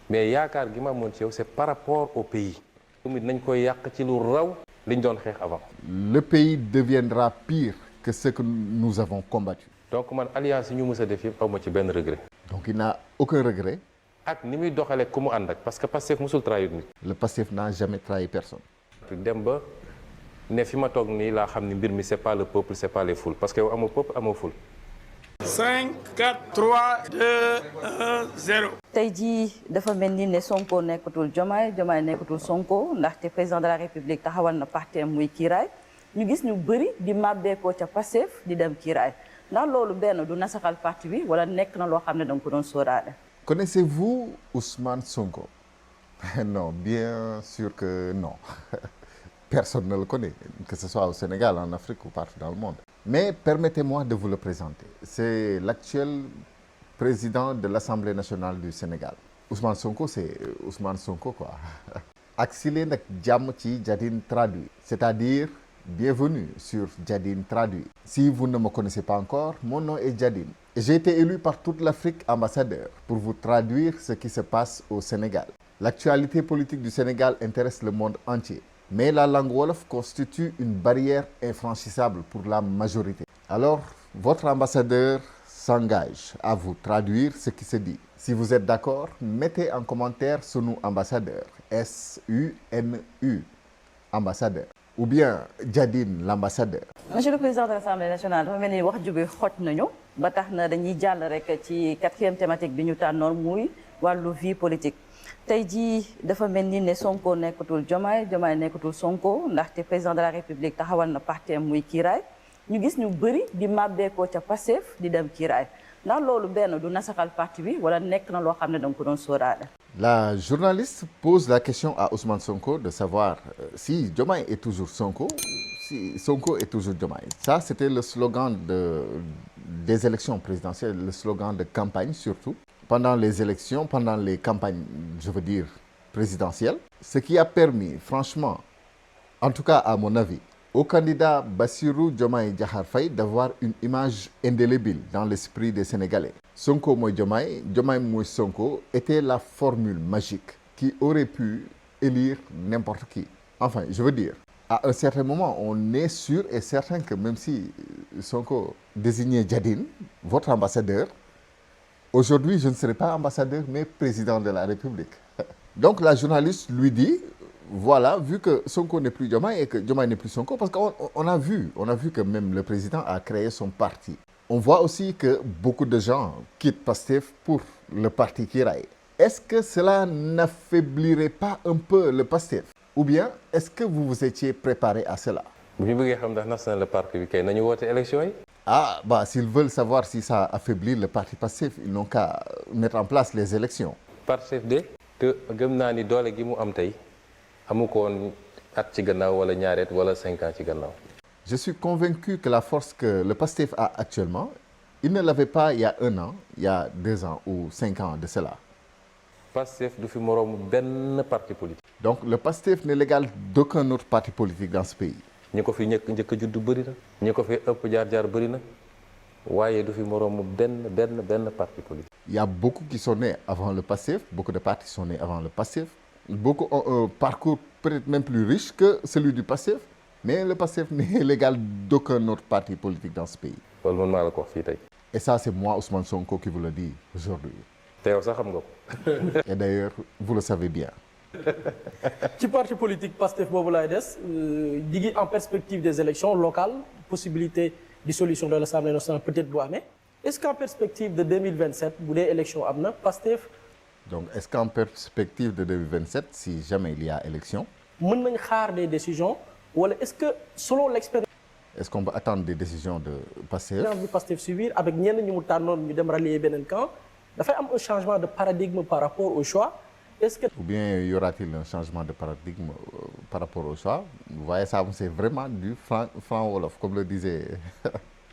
mais yaakaar gi ma amoon ci yow c'est par rapport au pays. tamit nañ koy yàq ci lu raw liñ doon xeex avant. Le pays deviendra pire que ce que nous avons combattu. donc man alliance yi ñu mës a def yëpp aw ma ci benn regret. Donc il n'a aucun regret. ak ni muy doxalee ku mu ànd ak parce que Pastef musul trahir nit. Le Pastef n'a jamais trahi personne. dem ba ne fi ma toog nii laa xam ni mbir mi c'est pas le peuple c'est pas les foules parce que yow amoo peuple amoo foule. 5 4 3 2 1 0. tey jii dafa mel ni ne Sonko nekkatul Diomaye Diomaye nekkatul Sonko ndaxte président de la République taxawal na parteem muy kiiraay ñu gis ñu bëri di màbbeekoo ca Pastef di dem kiiraay ndax loolu benn du nasaxal parti bi wala nekk na loo xam ne danga ko doon sóoraale. Connaissez-vous Ousmane Sonko? Non, bien sûr que non. Personne ne le connaît, que ce soit au Sénégal, en Afrique ou partout dans le monde. Mais permettez-moi de vous le présenter. C'est l'actuel président de l'Assemblée nationale du Sénégal. Ousmane Sonko, c'est Ousmane Sonko, quoi. Axilé nak jàmm ci Jadine Traduit, c'est-à-dire bienvenue sur Jadine Traduit. Si vous ne me connaissez pas encore, mon nom est Jadine. Et j'ai été élu par toute l'Afrique ambassadeur pour vous traduire ce qui se passe au Sénégal. L'actualité politique du Sénégal intéresse le monde entier. Mais la langue wolof constitue une barrière infranchissable pour la majorité. Alors, votre ambassadeur s'engage à vous traduire ce qui se dit. Si vous êtes d'accord, mettez en commentaire sunu ambassadeur, SUNU, ambassadeur. Ou bien Jadine l'ambassadeur. Monsieur le président de l'Assemblée nationale dafa mel ni wax ju bi xoj nañu ba tax na dañuy jàll rek ci 4e thématique bi ñu tànnoon muy wàllu vie politique. tey jii dafa mel ni ne Sonko nekkatul Diomaye Diomaye nekkatul Sonko ndaxte président de la République taxawal na parteem muy kiiraay ñu gis ñu bëri di màbbeekoo ca Pastef di dem kiiraay ndax loolu benn du nasaxal parti bi wala nekk na loo xam ne danga ko doon sóoraale. La journaliste pose la question à Ousmane Sonko de savoir si Diomaye est toujours Sonko, si Sonko est toujours Diomaye. Ça, c'était le slogan des élections présidentielles, le slogan de campagne surtout. Pendant les élections, pendant les campagnes, je veux dire, présidentielles. Ce qui a permis, franchement, en tout cas à mon avis, au candidat Bassirou Diomaye Diakhar Faye d'avoir une image indélébile dans l'esprit des Sénégalais. Sonko moy Diomaye, Diomaye moy Sonko était la formule magique qui aurait pu élire n'importe qui. Enfin, je veux dire, à un certain moment, on est sûr et certain que même si Sonko désignait Jadine, votre ambassadeur, aujourd'hui, je ne serai pas ambassadeur, mais président de la République. Donc la journaliste lui dit, voilà, vu que Sonko n'est plus Diomaye et que Diomaye n'est plus Sonko, parce qu'on a vu que même le président a créé son parti. On voit aussi que beaucoup de gens quittent Pastef pour le parti Kiraay. Est-ce que cela n'affaiblirait pas un peu le Pastef? Ou bien, est-ce que vous vous étiez préparé à cela? bu ñu bëggee xam ndax nas na le parti bi kay nañu woote élection yi. Ah, bah, s'ils veulent savoir si ça affaiblit le parti Pastef, ils n'ont qu'à mettre en place les élections. Pastef de te gëm naa ni doole gi mu am tey amu ko woon at ci gannaaw wala ñaari at wala 5 ans ci gannaaw. Je suis convaincu que la force que le Pastef a actuellement, il ne l'avait pas il y a 1 an, il y a 2 ans ou 5 ans de cela. Pastef du fi moroomu benn parti politique. Donc le Pastef n'est l'égal d'aucun autre parti politique dans ce pays. ñi ko fi njëkk a juddu bëri na ñi ko fi ëpp jaar-jaar bëri na waaye du fi moroomu benn parti politique. Il y a beaucoup qui sont nés avant le Pastef, beaucoup de partis sont nés avant le Pastef. Beaucoup ont un parcours peut-être même plus riche que celui du Pastef, mais le Pastef n'est l'égal d'aucun autre parti politique dans ce pays. loolu man maa la ko wax fii tey. Et ça, c'est moi, Ousmane Sonko, qui vous le dit aujourd'hui. te yow sax xam nga ko. Et d'ailleurs, vous le savez bien. ci parti politique Pastef boobu laay des di ngi en perspective des élections locales possibilité dissolution de l'Assemblée nationale peut-être bu amee est-ce qu'en perspective de 2027 bu dee élection am na Pastef. Donc est-ce qu'en perspective de 2027 si jamais il y a élection. mën nañ xaar des décisions wala est-ce que selon l'expérience. Est-ce qu'on peut attendre des décisions de Pastef. bi Pastef subir avec ñenn ñi mu tànnoon ñu dem rallier beneen camp dafay am un changement de paradigme par rapport au choix. Est-ce que... Ou bien y aura-t-il un changement de paradigme par rapport au choix? Vous voyez ça, c'est vraiment du franc wolof, comme le disait.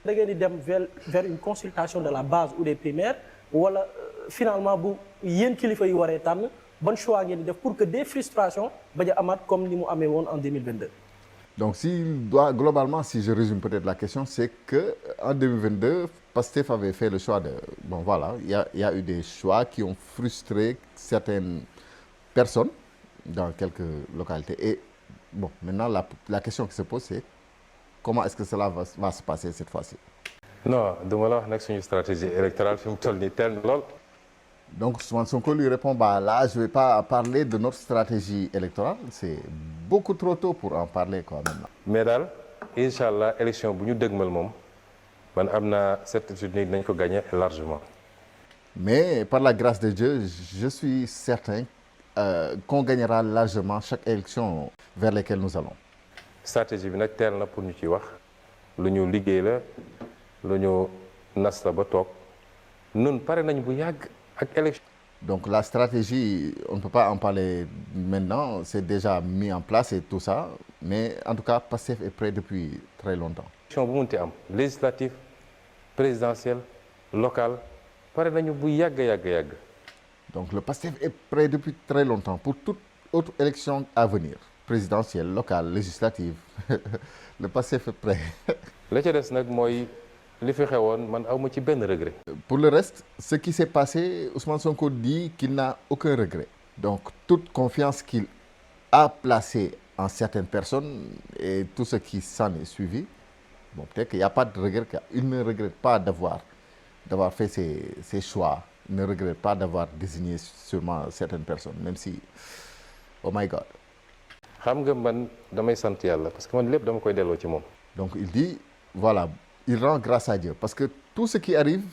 da ngeen di dem vers une consultation de la base ou des primaires wala finalement bu yéen kilifa yi waree tànn ban choix ngeen di def pour que des frustrations bañ a amaat comme ni mu amee woon en 2022. Donc, globalement, si je résume peut-être la question, c'est qu'en 2022, PASTEF avait fait le choix de... Bon, voilà, il y a eu des choix qui ont frustré certaines personnes dans quelques localités. Et bon, maintenant, la question qui se pose, c'est comment est-ce que cela va se passer cette fois-ci? Non, duma la wax nag suñu stratégie électorale fi mu toll nii teel na lool. Donc, Ousmane Sonko lui répond, bah là, je ne vais pas parler de notre stratégie électorale. C'est beaucoup trop tôt pour en parler, quoi, maintenant. Mais daal incha allah élection bu ñu dëgmal moom man am naa certitude ni dinañ ko gagner largement. Mais par la grâce de Dieu, je suis certain qu'on gagnera largement chaque élection vers lesquelles nous allons. Stratégie bi nag teel na pour ñu ci wax lu ñu liggéey la lu ñu nas la ba toog nun pare nañ bu yàgg ak élection. Donc la stratégie, on ne peut pas en parler maintenant, c'est déjà mis en place et tout ça, mais en tout cas, PASTEF est prêt depuis très longtemps. Élection bu munti am législative présidentielle locale pare nañu bu yàgg. Donc le PASTEF est prêt depuis très longtemps pour toute autre élection à venir, présidentielle, locale, législative. Le PASTEF est prêt. la ca des nag mooy li fi xewoon man awma ci benn regret. Pour le reste, ce qui s'est passé, Ousmane Sonko dit qu'il n'a aucun regret. Donc toute confiance qu'il a placée en certaines personnes et tout ce qui s'en est suivi, bon, peut-être qu'il n'y a pas de regret. Il ne regrette pas d'avoir fait ses choix. Il ne regrette pas d'avoir désigné sûrement certaines personnes, même si, oh my God. xam nga man damay sant yàlla parce que man lépp dama koy delloo ci moom. Donc il dit, voilà, il rend grâce à Dieu. Parce que tout ce qui arrive,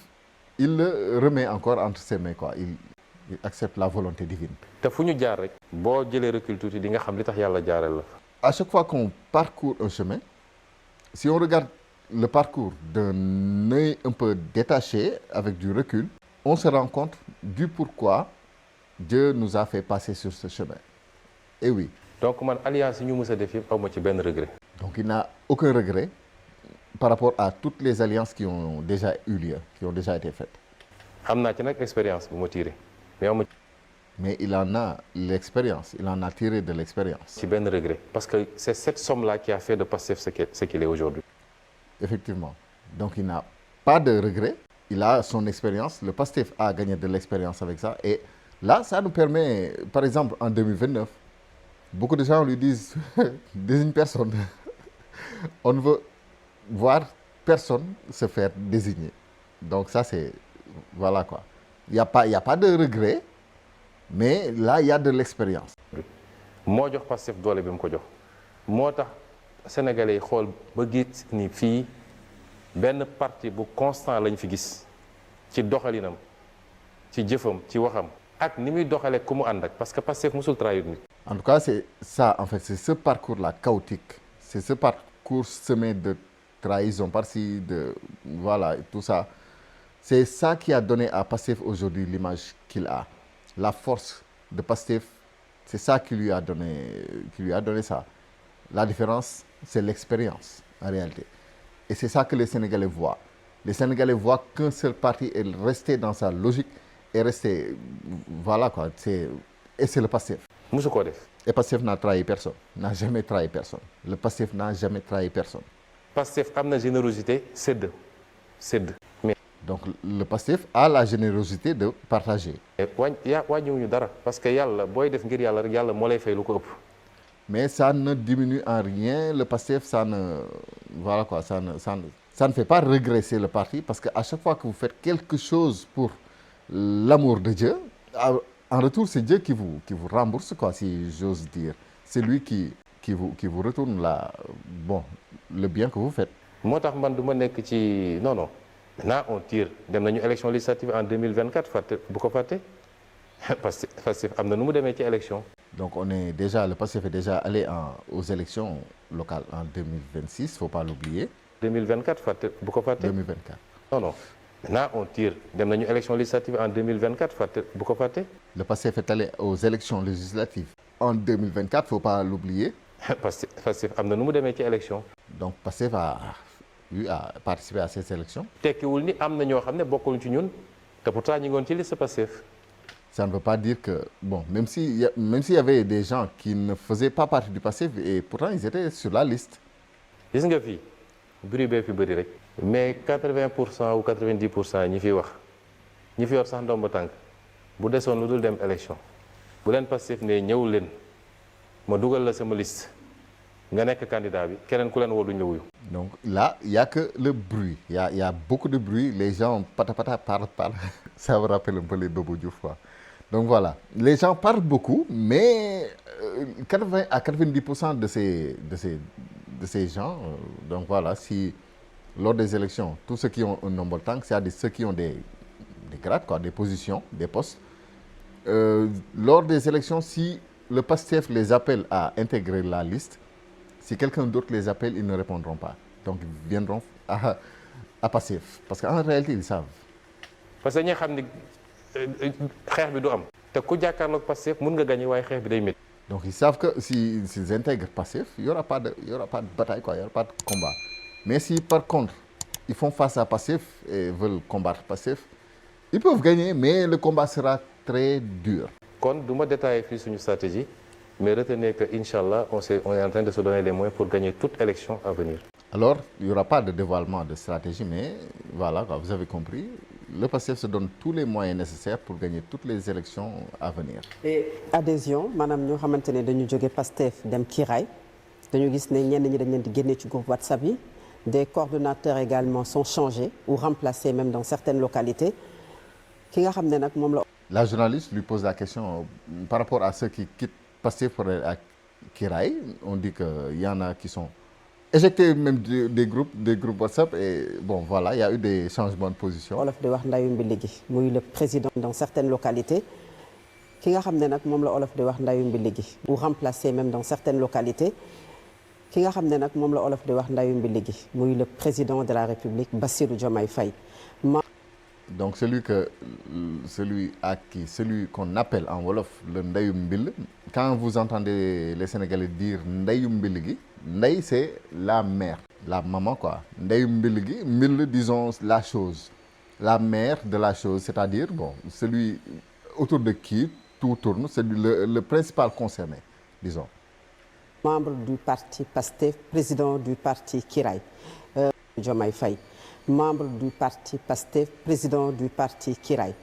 il le remet encore entre ses mains, quoi. Il accepte la volonté divine. te fu ñu jaar rek boo jëlee recul tuuti di nga xam li tax yàlla jaareel la. À chaque fois qu'on parcourt un chemin, si on regarde le parcours d'un œil un peu détaché, avec du recul, on se rend compte du pourquoi Dieu nous a fait passer sur ce chemin. Et oui. Donc man alliance yi ñu mës a def yëpp awma ci benn regret. Donc il n'a aucun regret par rapport à toutes les alliances qui ont déjà eu lieu, qui ont déjà été faites. am naa ci nag expérience bu ma tiré mais awma Mais il en a l'expérience, il en a tiré de l'expérience. ci benn regret parce que c'est cette somme-là qui a fait de PASTEF ce qu'il est aujourd'hui. Effectivement. Donc il n'a pas de regret, il a son expérience, le PASTEF a gagné de l'expérience avec ça et là, ça nous permet, par exemple, en 2029, beaucoup de gens lui disent désigne personne. On ne veut voir personne se faire désigner. Donc ça, c'est... Voilà quoi. Il n'y a pas de regret, mais là, il y a de l'expérience. moo jox PASTEF doole bi mu ko jox moo tax sénégalais yi xool ba gis ni fii benn parti bu constant lañ fi gis ci doxalinam ci jëfam ci waxam ak ni muy doxalee ku mu ànd ak parce que PASTEF musul trahir nit. En tout cas, c'est ça, en fait, c'est ce parcours-là chaotique. C'est ce parcours semé de trahison par-ci, de... Voilà, et tout ça. C'est ça qui a donné à PASTEF aujourd'hui l'image qu'il a. La force de PASTEF, c'est ça qui lui a donné ça. La différence, c'est l'expérience, en réalité. Et c'est ça que les Sénégalais voient. Les Sénégalais voient qu'un seul parti est resté dans sa logique, est resté... Voilà, quoi. Et c'est le PASTEF. musu koo def. Et PASTEF n'a trahi personne, n'a jamais trahi personne. Le PASTEF n'a jamais trahi personne. PASTEF am na générosité sédd mais Donc le PASTEF a la générosité de partager. wàññiwuñu dara parce que yàlla booy def ngir yàlla rek yàlla moo lay fay lu ko ëpp. Mais ça ne diminue en rien le PASTEF, ça ne... Voilà quoi, ça ne fait pas régresser le parti parce qu'à chaque fois que vous faites quelque chose pour l'amour de Dieu, en retour, c'est Dieu qui vous rembourse, quoi, si j'ose dire. C'est lui qui vous retourne le bien que vous faites. moo tax man du ma nekk ci non maintenant on tire dem nañu élection législative en 2024 fàtte bu ko fàtte parce que PASTEF am na nu mu demee ci élection. Donc le PASTEF est déjà allé aux élections locales en 2026, faut pas l'oublier. 2024 fàtte bu ko fàtte. 2024. non maintenant on tire dem nañu élection législative en 2024 fàtte bu ko fàtte. Le PASTEF est allé aux élections législatives en 2024, faut pas l'oublier. parce que PASTEF am na nu mu demee ci élection. Donc PASTEF a participé à ces élections. tekkiwul ni am na ñoo xam ne bokkul ci ñun te pourtant ñu ngi woon ci liste PASTEF. Ça ne veut pas dire que, bon, même s'il y avait des gens qui ne faisaient pas partie du Pastef et pourtant ils étaient sur la liste. gis nga fii bruit bee fi bëri rek mais 80% ou 90% ñi fi wax ñi fi yor sax ndomba tànk bu desoon lu dul dem élection bu leen Pastef ne ñëw leen ma dugal la sama liste nga nekk candidat bi keneen ku leen woo duñ la wuyu. Donc là, il n'y a que le bruit. Il y a beaucoup de bruit. Les gens pata parlent. Ça me rappelle un peu les Bobo Diouf, quoi. Donc voilà, les gens parlent beaucoup, mais 80 à 90% de ces gens, donc voilà, si lors des élections, tous ceux qui ont un nombre de tanks, c'est-à-dire ceux qui ont des grades, quoi, des positions, des postes, lors des élections, si le PASTEF les appelle à intégrer la liste, si quelqu'un d'autre les appelle, ils ne répondront pas. Donc ils viendront à PASTEF. Parce qu'en réalité, ils savent. parce que ñi xam ni xeex bi du am te ku jàkkaarloog Pastef mun nga gagner waaye xeex bi day métti. Donc ils savent que s'ils intègrent PASTEF, il n'y aura pas de bataille, quoi, il n'y aura pas de combat. Mais si par contre, ils font face à PASTEF et veulent combattre PASTEF, ils peuvent gagner, mais le combat sera très dur. kon du ma détailler fii suñu stratégie mais retenez que Inch'Allah on est en train de se donner les moyens pour gagner toute élection à venir. Alors, il n'y aura pas de dévoilement de stratégie, mais voilà, vous avez compris. Le PASTEF se donne tous les moyens nécessaires pour gagner toutes les élections à venir. Et adhésion maanaam ñoo xamante ne dañu jóge PASTEF dem Kiraay dañu gis ne ñenn ñi dañ leen di génne ci groupe WhatsApp yi des coordonnateurs également sont changés ou remplacés même dans certaines localités ki nga xam ne nag moom la. La journaliste lui pose la question par rapport à ceux qui quittent PASTEF pour aller à Kiraay. On dit qu'il y en a qui sont éjectés même des groupes WhatsApp et bon voilà, il y a eu des changements de position. Olof di wax ndayu mbili gi muy le président dans certaines localités ki nga xam ne nag moom la Olof di wax ndayu mbili gi ou remplacé même dans certaines localités ki nga xam ne nag moom la Olof di wax ndayu mbili gi muy le président de la République Bassirou Diomaye Faye. Donc celui qu'on appelle en wolof le ndayu mbil, quand vous entendez les Sénégalais dire ndayu mbil gi, nday c'est la mère, la maman quoi. Ndayu mbil gi, mbil disons la chose, la mère de la chose, c'est-à-dire bon, celui autour de qui tout tourne, c'est le principal concerné, disons. Membre du parti PASTEF, président du parti Kiraay, Diomaye Faye. Membre du parti PASTEF, président du parti Kiraay.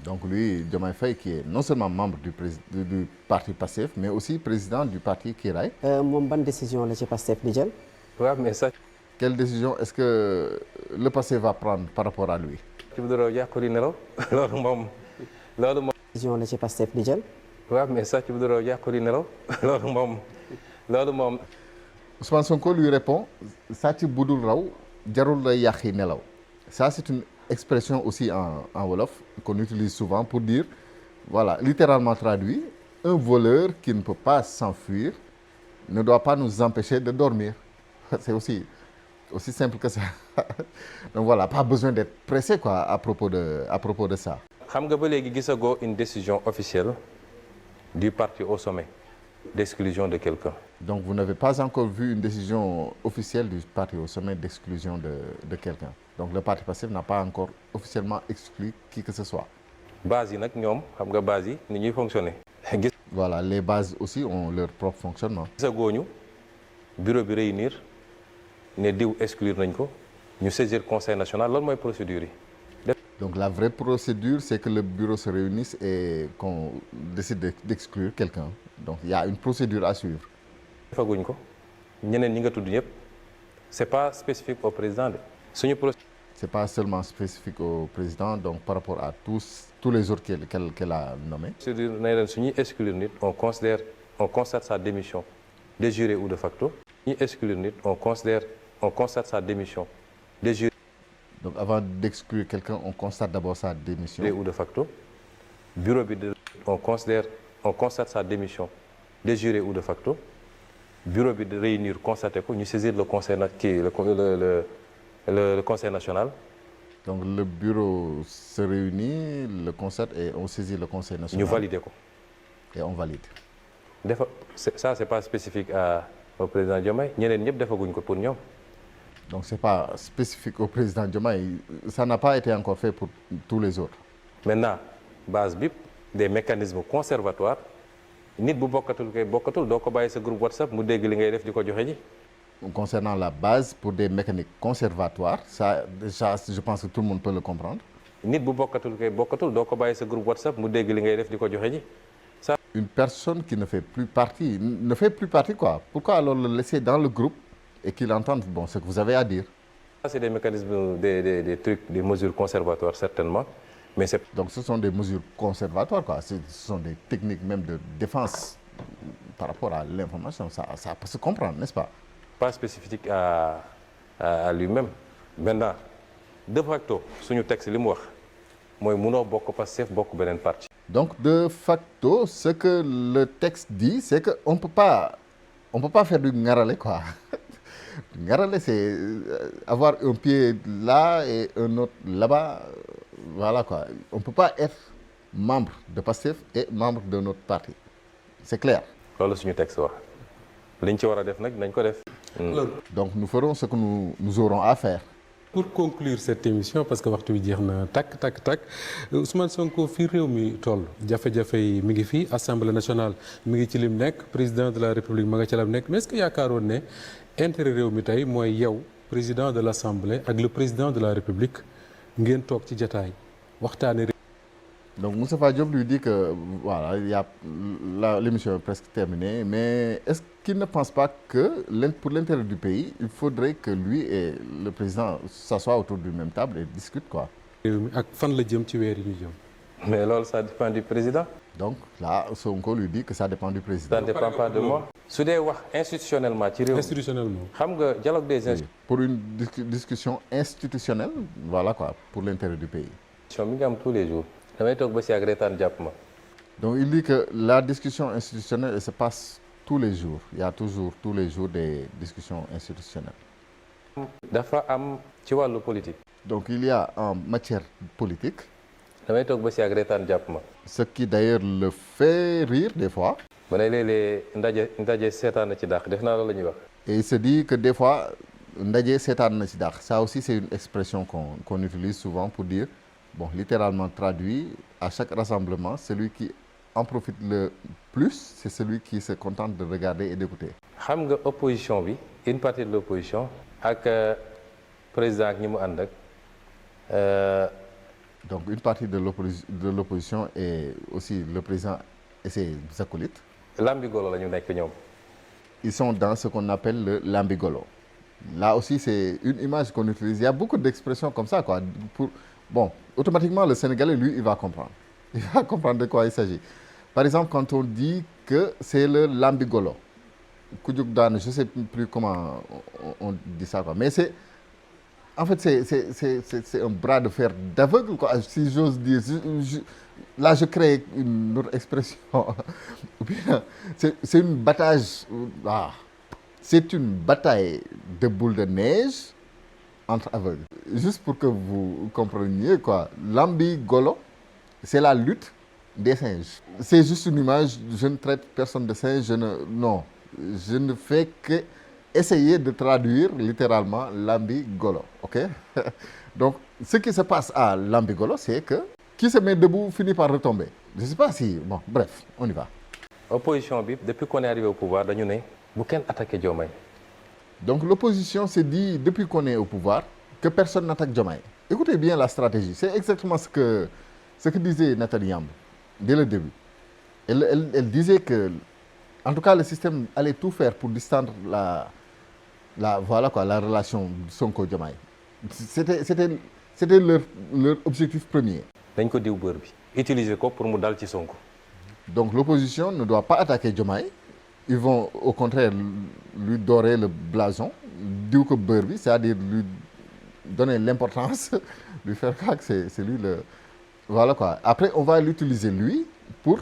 Donc lui, Diomaye Faye, qui est non seulement membre du parti PASTEF, mais aussi président du parti Kiraay. Moom ban décision la ci PASTEF di jël. waaw mais ça. Quelle décision est-ce que le PASTEF va prendre par rapport à lui? ci bu dara yàqu di nelaw loolu moom. décision la ci PASTEF di jël. waaw mais ça ci bu dara yàqu di nelaw loolu moom. Ousmane Sonko lui répond sàcc budul raw jarul la yàqi nelaw. Ça c'est une expression aussi en wolof qu'on utilise souvent pour dire, voilà, littéralement traduit, un voleur qui ne peut pas s'enfuir ne doit pas nous empêcher de dormir. C'est aussi simple que ça. Donc voilà, pas besoin d'être pressé quoi à propos de ça. xam nga ba léegi gisagoo une décision officielle du parti au sommet d'exclusion de quelqu'un. Donc vous n'avez pas encore vu une décision officielle du parti au sommet d'exclusion de quelqu'un. Donc le parti PASTEF n'a pas encore officiellement exclu qui que ce soit. Base yi nag ñoom xam nga base yi ni ñuy fonctionner. Voilà, les bases aussi ont leur propre fonctionnement. gisagoo ñu bureau bi réunir ne diw exclure nañ ko ñu saisir conseil national loolu mooy procédure yi. Donc la vraie procédure, c'est que le bureau se réunisse et qu'on décide d'exclure quelqu'un. Donc il y a une procédure à suivre. defaguñ ko ñeneen ñi nga tudd ñëpp c'est pas spécifique au président de suñu procédure. C'est pas seulement spécifique au président, donc par rapport à tous les autres qu'elle a nommés. procédure na leen suñuy exclure nit on constate sa démission de jure ou de facto. ñuy exclure nit on constate sa démission de jure. Donc avant d'exclure quelqu'un, on constate d'abord sa démission. ou de facto. Bureau bi on constate sa démission de jure ou de facto. Bureau bi de réunir constaté ko ñu saisir le conseil le conseil national. Donc le bureau se réunit, le constate et on saisit le conseil national. ñu valider ko. Et on valide. Ça c'est pas spécifique au président Diomaye ñeneen ñëpp defaguñ ko pour ñoom. Donc c'est pas spécifique au président Diomaye, ça n'a pas été encore fait pour tous les autres. Maintenant base bi des mécanismes conservatoires nit bu bokkatul kay bokkatul doo ko bàyyi sa groupe WhatsApp mu dégg li ngay def di ko joxe ji. Concernant la base pour des mécaniques conservatoires, ça déjà je pense que tout le monde peut le comprendre. nit bu bokkatul kay bokkatul doo ko bàyyi sa groupe WhatsApp mu dégg li ngay def di ko joxe ji. Une personne qui ne fait plus partie quoi. Pourquoi alors le laisser dans le groupe et qu'il entende bon ce que vous avez à dire? Ça c'est des mécanismes des trucs des mesures conservatoires certainement mais c'est Donc ce sont des mesures conservatoires quoi. Ce sont des techniques même de défense par rapport à l'information. Ça peut se comprendre, n'est-ce pas? pas spécifique à lui-même. Maintenant de facto suñu texte li mu wax mooy munoo bokk Pastef bokk beneen parti. Donc de facto ce que le texte dit c'est que on peut pas faire du ngarale quoi. Ngarale c'est avoir un pied là et un autre là-bas, voilà quoi. On peut pas être membre de Pastef et membre de notre parti. C'est clair. loolu suñu texte wax liñ ci war a def nag nañ ko def. Donc nous ferons ce que nous aurons à faire. Pour conclure cette émission parce que waxtu bi jeex na takk Ousmane Sonko fii réew mi toll jafe-jafe yi mi ngi fii Assemblée nationale mi ngi ci lim nekk président de la République ma nga ca lam nekk mais est-ce que yaakaaroon ne intérêt réew mi tey mooy yow président de l'Assemblée ak le président de la République ngeen toog ci jataay waxtaane. Donc Moustapha Diop lui dit que voilà, l'émission est presque terminée, mais est-ce qu'il ne pense pas que pour l'intérêt du pays, il faudrait que lui et le président s'assoient autour d'une même table et discutent quoi? ak fan la jëm ci weer yi ñu jëm. mais loolu ça dépend du président. Donc là Sonko lui dit que ça dépend du président. ça ne dépend pas de moi. su dee wax institutionnellement ci réew mi. institutionnellement. xam nga dialogue des institutions. Pour une discussion institutionnelle, voilà quoi, pour l'intérêt du pays. mi ngi am tous les jours. damay toog ba si ak reetaan jàpp ma. Donc il dit que la discussion institutionnelle elle se passe tous les jours. Il y a toujours tous les jours des discussions institutionnelles. dafa am ci wàllu politique. Donc il y a en matière politique. damay toog ba si ak reetaan jàpp ma. Ce qui d'ailleurs le fait rire des fois. ba ne léeg-léeg ndaje seetaan na ci dàq def naa loolu la ñuy wax. Et il se dit que des fois ndaje seetaan na ci dàq. Ça aussi c'est une expression qu'on utilise souvent pour dire bon littéralement traduit à chaque rassemblement celui qui en profite le plus c'est celui qui se contente de regarder et d'écouter. xam nga opposition bi une partie de l'opposition ak président ak ñi mu ànd ak. Donc une partie de l'opposition et aussi le président et ses acolytes. Lambigolo la ñu nekk ñoom. Ils sont dans ce qu'on appelle le lambigolo. Là aussi c'est une image qu'on utilise. Il y a beaucoup d'expressions comme ça quoi. Bon, automatiquement le Sénégalais lui il va comprendre. Il va comprendre de quoi il s'agit. Par exemple quand on dit que c'est le lambigolo. Kujug Dan, je sais plus comment on dit ça quoi. Mais c'est en fait c'est un bras de fer d'aveugle quoi, si j'ose dire. Là je crée une autre expression. Ou bien c'est une bataille. C'est une bataille de boules de neige entre aveugles. Juste pour que vous compreniez quoi, l'ambigolo, c'est la lutte des singes. C'est juste une image, je ne traite personne de singe, je ne fais que essayer de traduire littéralement l'ambigolo, ok? Donc, ce qui se passe à l'ambigolo, c'est que qui se met debout finit par retomber. Je ne sais pas si... Bon, bref, on y va. Opposition bi depuis qu'on est arrivé au pouvoir dañu ne bu kenn attaqué Diomaye. Donc l'opposition s'est dit depuis qu'on est au pouvoir que personne n'attaque Diomaye. Écoutez bien la stratégie, c'est exactement ce que disait Nathalie Yamb dès le début. Elle disait que en tout cas le système allait tout faire pour distendre la relation Sonko-Diomaye. C'était leur objectif premier. dañ ko diw beurre bi utiliser ko pour mu dal ci Sonko. Donc l'opposition ne doit pas attaquer Diomaye. Ils vont au contraire lui dorer le blason, diw ko beurre bi, c'est-à-dire lui donner l'importance, lui faire croire que c'est lui le... Voilà quoi. Après on va l'utiliser lui pour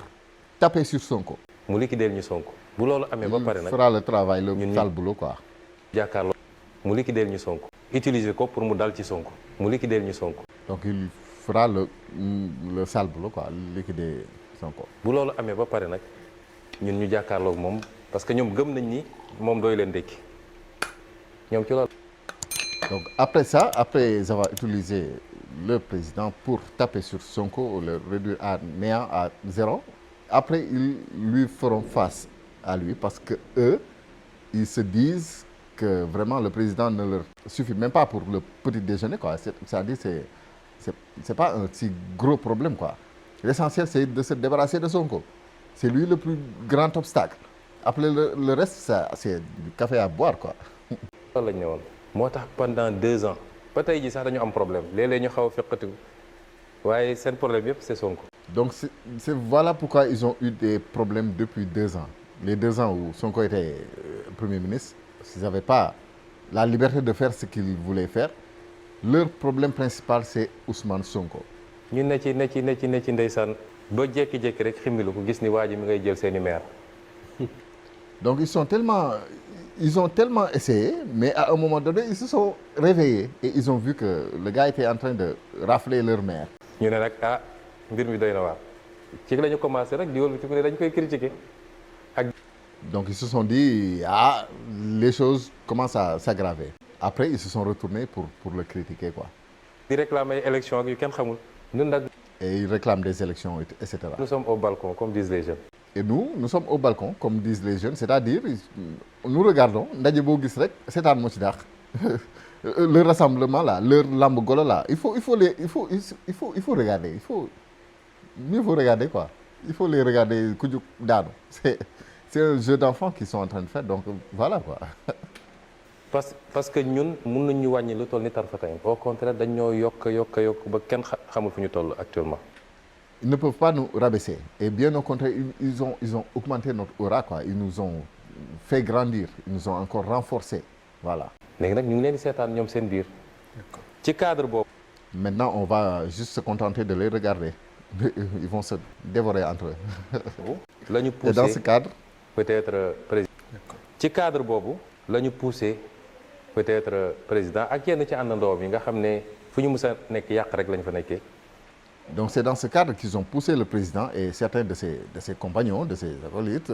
taper sur Sonko. mu liquideel ñu Sonko. bu loolu amee ba pare nag il fera le travail, le sale boulot quoi. jàkkaarloo mu liquideel ñu Sonko. utiliser ko pour mu dal ci Sonko. mu liquideel ñu Sonko. Donc il fera le sale boulot quoi, liquider Sonko. bu loolu amee ba pare nag ñun ñu jàkkaarloog moom parce que ñoom gëm nañ ni moom doy leen dékki ñoom ci loolu. Donc après ça, après avoir utilisé le président pour taper sur Sonko, le réduire à néant, à zéro. Après, ils lui feront face à lui parce que eux, ils se disent que vraiment le président ne leur suffit même pas pour le petit déjeuner, quoi. C'est-à-dire c'est pas un si gros problème, quoi. L'essentiel, c'est de se débarrasser de Sonko. C'est lui le plus grand obstacle. Après le reste, ça, c'est du café à boire, quoi. loolu la ñu ne woon moo tax pendant 2 ans ba tey jii sax dañu am problème léeg-léeg ñu xaw a fekkatiku waaye seen problème yëpp c'est Sonko. Donc voilà pourquoi ils ont eu des problèmes depuis 2 ans. Les 2 ans où Sonko était Premier ministre, s'ils n'avaient pas la liberté de faire ce qu'ils voulaient faire, leur problème principal, c'est Ousmane Sonko. ñu ne ci ndeysaan ba jékki-jékki rek ximmilu ko gis ni waa ji mi ngay jël seeni maire. Donc ils ont tellement essayé, mais à un moment donné, ils se sont réveillés et ils ont vu que le gars était en train de rafler leur maire. ñu ne nag ah mbir mi doy na waar ci la ñu commencé rek di wëlbati ko ne dañ koy critiquer ak. Donc ils se sont dit ah les choses commencent à s'aggraver. Après ils se sont retournés pour le critiquer, quoi. di réclamer élection ak yu kenn xamul ñun nag. Et ils réclament des élections et cetera. Nous sommes au balcon comme disent les jeunes. Et nous sommes au balcon comme disent les jeunes, c'est-à-dire nous regardons ndaje boo gis rek seetaan moo ci dàq le rassemblement là, leur lamb golo là, il faut regarder, mieux faut regarder, quoi. Il faut les regarder ku jug daanu. C'est un jeu d'enfants qu'ils sont en train de faire, donc voilà, quoi. parce que ñun mën nañu wàññi lu toll ni tarfatayn, au contraire dañ ñoo yokk ba kenn xamul fu ñu toll actuellement. Ils ne peuvent pas nous rabaisser. Et bien au contraire, ils ont augmenté notre aura, quoi. Ils nous ont fait grandir. Ils nous ont encore renforcé. Voilà. léegi nag ñu ngi leen di seetaan ñoom seen biir. ci cadre boobu. Maintenant, on va juste se contenter de les regarder. Ils vont se dévorer entre eux. la ñu poussé Et dans ce cadre. peut-être président. ci cadre boobu la ñu poussé peut-être président ak yenn ci àndandoom yi nga xam ne fu ñu mus a nekk yàq rek la ñu fa nekkee. Donc c'est dans ce cadre qu'ils ont poussé le président et certains de ses compagnons, de ses acolytes,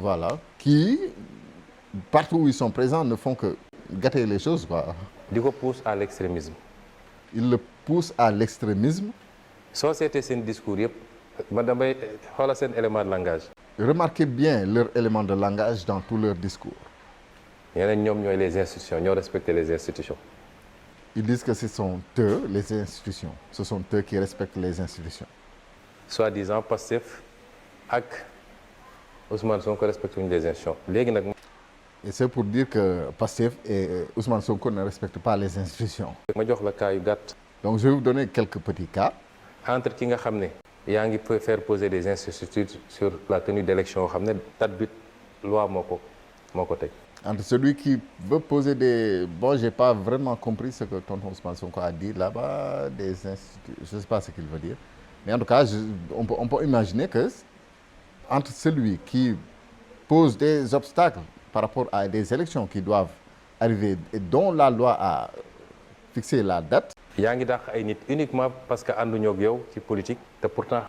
voilà, qui, partout où ils sont présents, ne font que gâter les choses, quoi. di ko pousse à l'extrémisme. Ils le poussent à l'extrémisme. soo seetee seen discours yëpp man damay xoolal seen élément de langage. Remarquez bien leur élément de langage dans tout leur discours. ñeneen ñoom ñooy les institutions ñoo respecter les institutions. Ils disent que ce sont eux, les institutions. Ce sont eux qui respectent les institutions. Soi-disant Pastef ak Ousmane Sonko respectent les institutions léegi nag. Et c'est pour dire que Pastef et Ousmane Sonko ne respectent pas les institutions. ma jox la cas yu gàtt. Donc je vais vous donner quelques petits cas. entre ki nga xam ne yaa ngi faire poser des incertitudes sur la tenue d'élection yoo xam ne date but loi moo ko teg. Entre celui qui veut poser des... Bon, j'ai pas vraiment compris ce que tonton Ousmane Sonko a dit là-bas, des instituts, je sais pas ce qu'il veut dire. Mais en tout cas, on peut imaginer que entre celui qui pose des obstacles par rapport à des élections qui doivent arriver et dont la loi a fixé la date. yaa ngi dàq ay nit uniquement parce que ànduñoo ak yow ci politique te pourtant.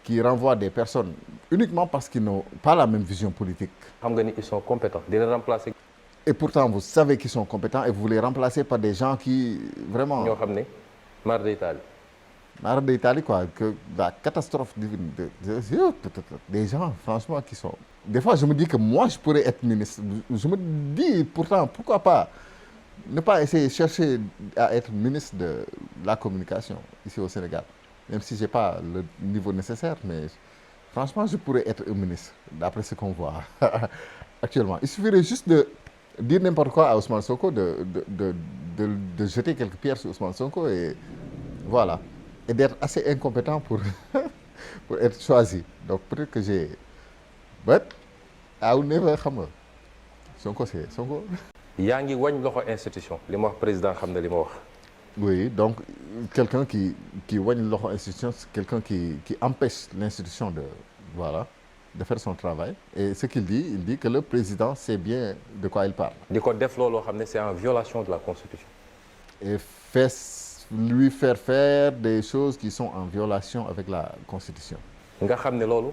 Qui renvoie des personnes uniquement parce qu'ils n'ont pas la même vision politique. xam nga ni ils sont compétents di leen remplacer. Et pourtant vous savez qu'ils sont compétents et vous les remplacez par des gens qui vraiment. ñoo xam ne marre d'Italie. Marre d'Italie, quoi, que la catastrophe divine des gens franchement qui sont. Des fois je me dis que moi je pourrais être ministre. Je me dis pourtant pourquoi pas ne pas essayer de chercher à être ministre de la communication ici au Sénégal. Même si j'ai pas le niveau nécessaire, mais franchement, je pourrais être un ministre, d'après ce qu'on voit actuellement. Il suffirait juste de dire n'importe quoi à Ousmane Sonko, de jeter quelques pierres sur Ousmane Sonko et voilà. Et d'être assez incompétent pour être choisi. Donc peut-être que j'ai... But I will never xam nga Sonko c'est Sonko. yaa ngi wañ loxo institution li ma wax président xam na li ma wax. Oui, donc quelqu'un qui wàññi loxo institution, c'est quelqu'un qui empêche l'institution de faire son travail. Et ce qu'il dit, il dit que le président sait bien de quoi il parle. di ko def looloo xam ne c'est en violation de la Constitution. Et lui faire faire des choses qui sont en violation avec la Constitution. nga xam ne loolu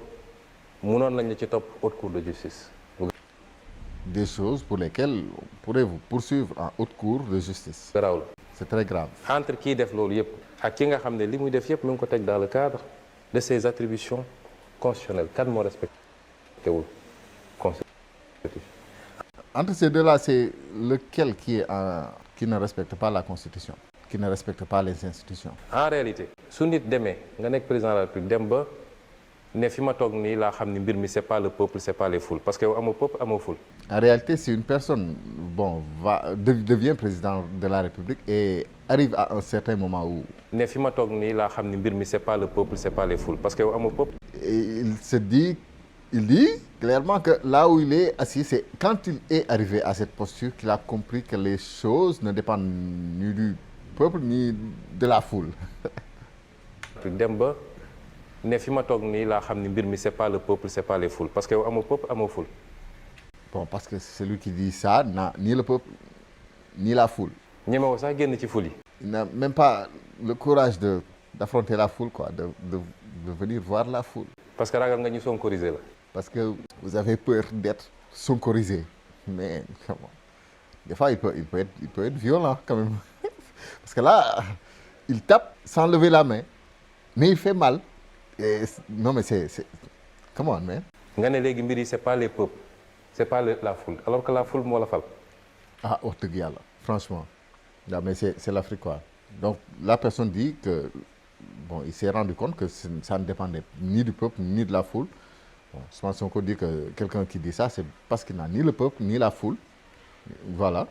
mënoon nañ la ci topp haute cour de justice. Des choses pour lesquelles on pourrait vous poursuivre en haute cour de justice. garaaw la. C'est très grave. entre kii def loolu yëpp ak ki nga xam ne li muy def yëpp mu ngi ko teg dans le cadre de ses attributions constitutionnelles kan moo respecté wul constitution. Entre ces deux-là, c'est lequel qui ne respecte pas la Constitution, qui ne respecte pas les institutions? En réalité su nit demee nga nekk président de la République dem ba ne fi ma toog nii laa xam ni mbir mi c'est pas le peuple c'est pas les foules parce que yow amoo peuple amoo foule. En réalité, si une personne devient président de la République et arrive à un certain moment où ne fi ma toog nii laa xam ni mbir mi c'est pas le peuple c'est pas les foules parce que yow amoo peuple. et il dit clairement que là où il est assis, c'est quand il est arrivé à cette posture qu'il a compris que les choses ne dépendent ni du peuple ni de la foule. dem ba ne fi ma toog nii laa xam ni mbir mi c'est pas le peuple c'est pas les foules parce que yow amoo peuple amoo foule. Bon, parce que celui qui dit ça n'a ni le peuple ni la foule. ñemewoo sax génn ci foule yi. Il n'a même pas le courage d'affronter la foule, quoi, de venir voir la foule. parce que ragal nga ñu sonkorisé la. Parce que vous avez peur d'être sonkorisé. Mais comment? Des fois, il peut être violent quand même. Parce que là, il tape sans lever la main, mais il fait mal. Et non, mais c'est... Come on, man. nga ne léegi mbir yi c'est pas les peuples c'est pas la foule alors que la foule moo la fal. Ah, wax dëgg yàlla, franchement. Non, mais c'est l'Afrique, quoi. Donc, la personne dit que... Bon, il s'est rendu compte que ça ne dépendait ni du peuple, ni de la foule. Bon, Ousmane Sonko dit que quelqu'un qui dit ça, c'est parce qu'il n'a ni le peuple, ni la foule. Voilà.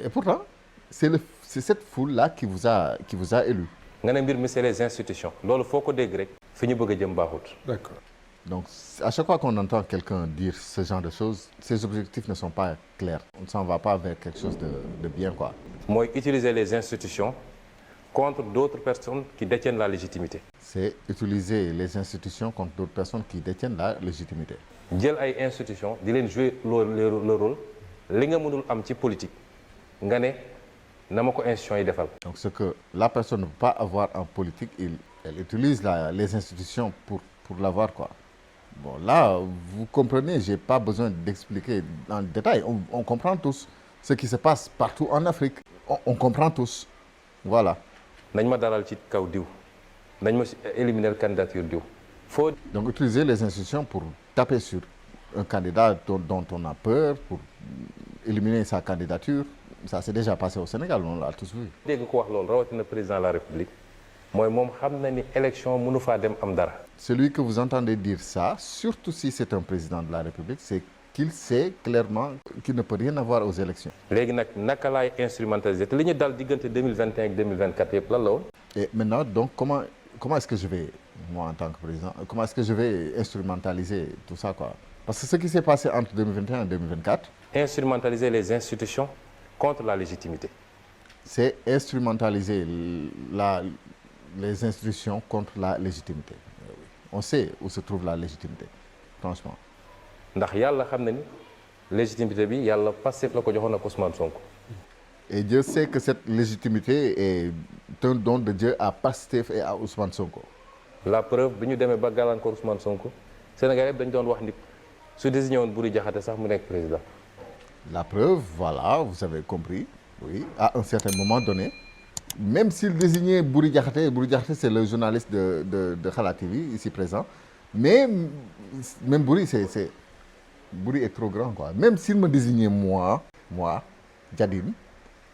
Et pourtant, c'est cette foule-là qui vous a élu. nga ne mbir mi c'est les institutions loolu foo ko dégg rek fi ñu bëgg a jëm baaxut. D'accord. Donc, à chaque fois qu'on entend quelqu'un dire ce genre de choses, ses objectifs ne sont pas clairs. On ne s'en va pas vers quelque chose de bien, quoi. mooy utiliser les institutions contre d'autres personnes qui détiennent la légitimité. C'est utiliser les institutions contre d'autres personnes qui détiennent la légitimité. jël ay institutions di leen jouer le rôle li nga mënul am ci politique nga ne na ma ko institutions yi defal. Donc, ce que la personne ne peut pas avoir en politique, elle utilise les institutions pour l'avoir, quoi. Bon, là, vous comprenez, j'ai pas besoin d'expliquer en détail. On comprend tous ce qui se passe partout en Afrique. On comprend tous. Voilà. nañ ma dalal ci kaw diw nañ ma éliminer candidature diw. Donc, utiliser les institutions pour taper sur un candidat dont on a peur, pour éliminer sa candidature, ça s'est déjà passé au Sénégal, on l'a tous vu. dégg ko wax loolu rawatina président de la République mooy moom xam na ni élection mënu faa dem am dara. Celui que vous entendez dire ça, surtout si c'est un président de la République, c'est qu'il sait clairement qu'il ne peut rien avoir aux élections. léegi nag naka laay instrumentaliser te li ñu dal diggante 2021 ak 2024 yëpp lan la woon. Et maintenant, donc, comment est-ce que je vais, moi en tant que président, comment est-ce que je vais instrumentaliser tout ça, quoi? Parce que ce qui s'est passé entre 2021 et 2024... Instrumentaliser les institutions contre la légitimité. C'est instrumentaliser les institutions contre la légitimité. On sait où se trouve la légitimité, franchement. ndax yàlla xam na ni légitimité bi yàlla Pastef la ko joxoon ak Ousmane Sonko. Et Dieu sait que cette légitimité est un don de Dieu à Pastef et à Ousmane Sonko. La preuve bi ñu demee ba gàllankoor Ousmane Sonko Sénégal yëpp dañu doon wax ni su désigné woon Boury Diakhaté sax mu nekk président. La preuve, voilà, vous avez compris, oui, à un certain moment donné, même s'il désignait Boury Diakhaté c'est le journaliste de Khala TV ici présent, mais même Boury, Boury est trop grand, quoi. Même s'il me désignait moi, Djadine,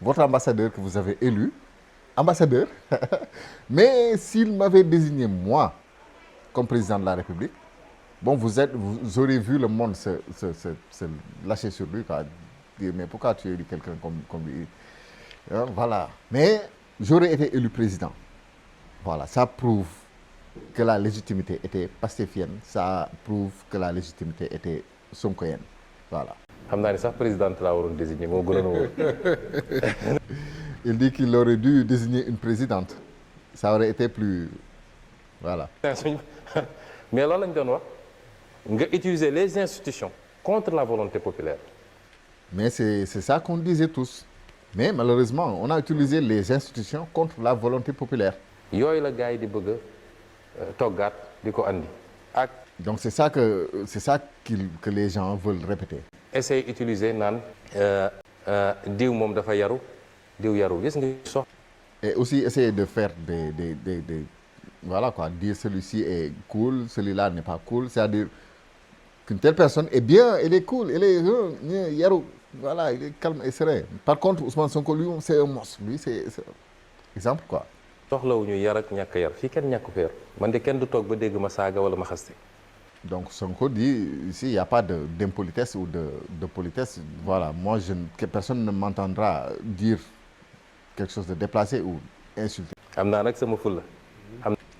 votre ambassadeur que vous avez élu, ambassadeur, mais s'il m'avait désigné moi comme président de la République, bon, vous auriez vu le monde se lâcher sur lui, quoi, dire mais pourquoi tu élu quelqu'un comme lui, voilà. Mais j'aurais été élu président. Voilà, ça prouve que la légitimité était pastéfienne, ça prouve que la légitimité était sonkoyenne. Voilà. xam naa ni sax présidente laa waroon désigner moo gënoon a wóor. Il dit qu'il aurait dû désigner une présidente. Ça aurait été plus... Voilà. Mais loolu lañ doon wax nga utiliser les institutions contre la volonté populaire. Mais c'est ça qu'on disait tous. Mais malheureusement, on a utilisé les institutions contre la volonté populaire. yooyu la gars yi di bëgg a toggaat di ko andi ak. Donc c'est ça que les gens veulent répéter. Essayer utiliser naan diw moom dafa yaru diw yaru gis nga Et aussi essayer de faire voilà quoi, dire celui-ci est cool, celui-là n'est pas cool. C'est-à-dire qu'une telle personne est bien, elle est cool, elle est yaru, voilà, il est calme et serein. Par contre, Ousmane Sonko, lui, c'est un monstre. Lui, c'est exemple quoi. soxlawuñu yar ak ñàkk yar fii kenn ñàkk ko yar man de kenn du toog ba dégg ma saaga wala ma xaste. Donc Sonko dit ici il n'y a pas d'impolitesse ou de politesse. Voilà, moi que personne ne m'entendra dire quelque chose de déplacé ou insulté. am naa nag sama fulla.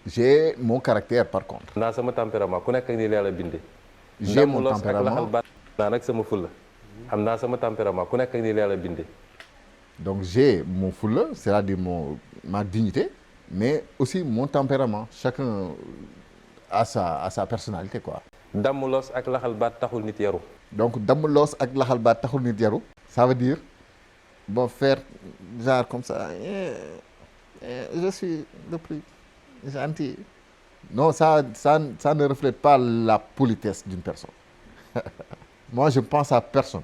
J'ai mon caractère par contre. am naa sama tempérament ku nekk ak ni yàlla bindee. J'ai mon tempérament. am naa nag sama fulla. am naa sama tempérament ku nekk ak ni yàlla bindee. Donc j'ai mon fulla, c'est-à-dire ma dignité, mais aussi mon tempérament. Chacun a sa personnalité quoi. damm loos ak laxal baat taxul nit yaru. Donc damm loos ak laxal baat taxul nit yaru. Ça veut dire bon faire genre comme ça. Je suis le plus gentil. Non, ça ne reflète pas la politesse d'une personne. Moi, je ne pense à personne.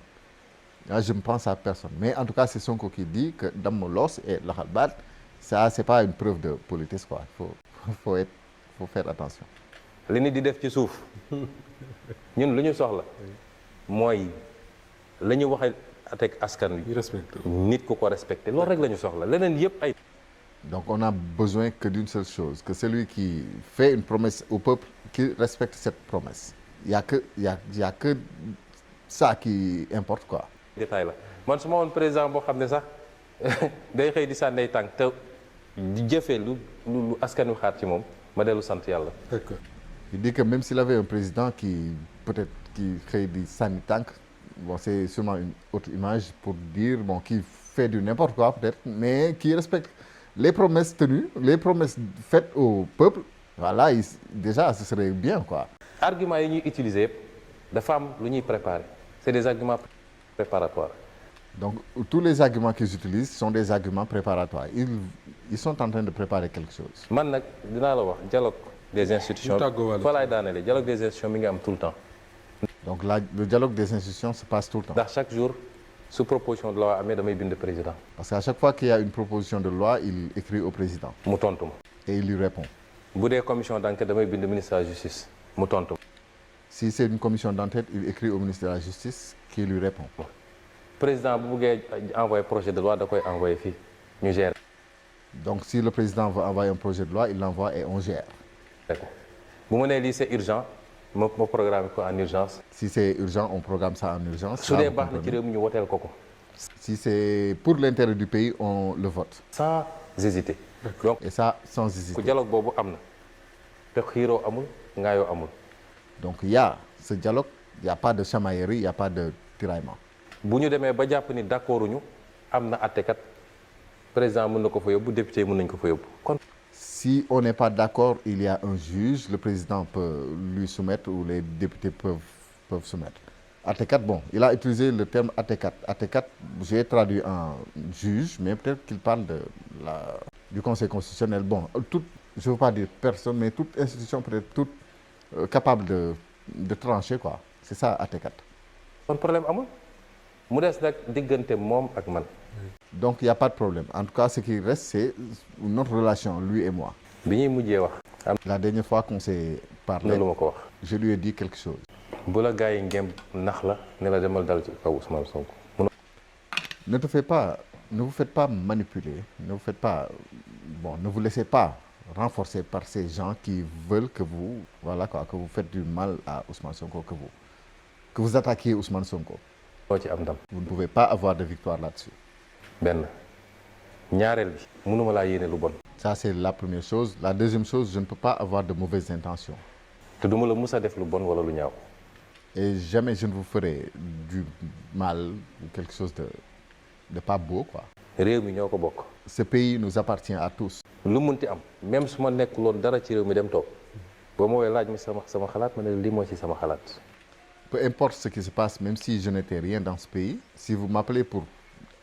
Je ne pense à personne. Mais en tout cas, c'est Sonko qui dit que damm loos et laxal baat, ça, c'est pas une preuve de politesse quoi. Faut faire attention. li nit di def ci suuf ñun lu ñu soxla mooy la ñu waxee ak askan wi. nit ku ko respecté loolu rek la ñu soxla leneen yëpp ay. Donc on a besoin que d'une seule chose, que celui qui fait une promesse au peuple, qu'il respecte cette promesse. Il y a que ça qui importe quoi. détail la man su ma woon président boo xam ne sax day xëy di sànney tànk te di jëfee lu askan wi xaar ci moom ma dellu sant yàlla. D'accord. Il dit que même s'il avait un président qui peut-être qui fait du sànni tànk, bon c'est sûrement une autre image pour dire bon qui fait du n'importe quoi peut-être, mais qui respecte les promesses tenues, les promesses faites au peuple. Voilà, déjà ce serait bien quoi. argument yi ñuy utiliser yëpp dafa am lu ñuy préparer c'est des arguments préparatoires. Donc tous les arguments qu'ils utilisent sont des arguments préparatoires. Ils sont en train de préparer quelque chose. man nag dinaa la wax dialogue des institutions fa laay daanelee dialogue des institutions mi ngi am tout le temps. Donc le dialogue des institutions se passe tout le temps. ndax chaque jour su proposition de loi amee damay bind président. Parce qu'à chaque fois qu'il y a une proposition de loi, il écrit au président. mu tontu ma. Et il lui répond. bu dee commission d'enquête damay bind ministre de la justice mu tontu ma. Si c'est une commission d'enquête, il écrit au ministre de la Justice qui lui répond. président bu buggee envoyer projet de loi da koy envoyer fii ñu gérer. Donc si le président veut envoyer un projet de loi, il l'envoie et on gère. d'accord bu ma nee lii c'est urgent ma programme ko en urgence. Si c'est urgent, on programme ça en urgence. su dee baax na ci réew mi ñu woteel ko. Si c'est pour l'intérêt du pays, on le vote. sans hésiter. donc Et ça, sans ku hésiter. dialogue boobu am na te xiiroo amul ngaayoo amul. Donc il y a ce dialogue, il n'y a pas de chamaillerie, il n'y a pas de tiraillement. bu ñu demee ba jàpp ni d'accorduñu am na àttekat président mën na ko fa yóbbu député mën nañu ko fa yóbbu. kon Si on n'est pas d'accord, il y a un juge, le président peut lui soumettre ou les députés peuvent soumettre. Àttekat, bon, il a utilisé le terme àttekat. Àttekat, j'ai traduit en juge, mais peut-être qu'il parle du Conseil constitutionnel. Bon, je ne veux pas dire personne, mais toute institution peut-être toute capable de trancher, quoi. C'est ça, àttekat. kon problème amul mu des nag diggante moom ak man. Donc, il n'y a pas de problème. En tout cas, ce qui reste, c'est notre relation, lui et moi. bi ñuy mujjee wax. La dernière fois qu'on s'est parlé, lu ma ko wax. je lui ai dit quelque chose. bu la gars yi ngeen nax la ne la demal dal ci kaw Ousmane Sonko. Ne vous faites pas manipuler, ne vous laissez pas renforcer par ces gens qui veulent que vous, voilà quoi, que vous faites du mal à Ousmane Sonko, que vous attaquiez Ousmane Sonko. doo ci am ndam. Vous ne pouvez pas avoir de victoire là-dessus. benn ñaareel bi mënuma laa yéene lu bon. Ça, c'est la première chose. La deuxième chose, je ne peux pas avoir de mauvaises intentions. te duma la mus a def lu bon wala lu ñaaw. Et jamais je ne vous ferai du mal ou quelque chose de pas beau, quoi. réew mi ñoo ko bokk. Ce pays nous appartient à tous. lu munti am même su ma nekkuloon dara ci réew mi dem toog boo ma woowee laaj mi sama xalaat ma ne lii moo ci sama xalaat. Peu importe ce qui se passe, même si je n'étais rien dans ce pays, si vous m'appelez pour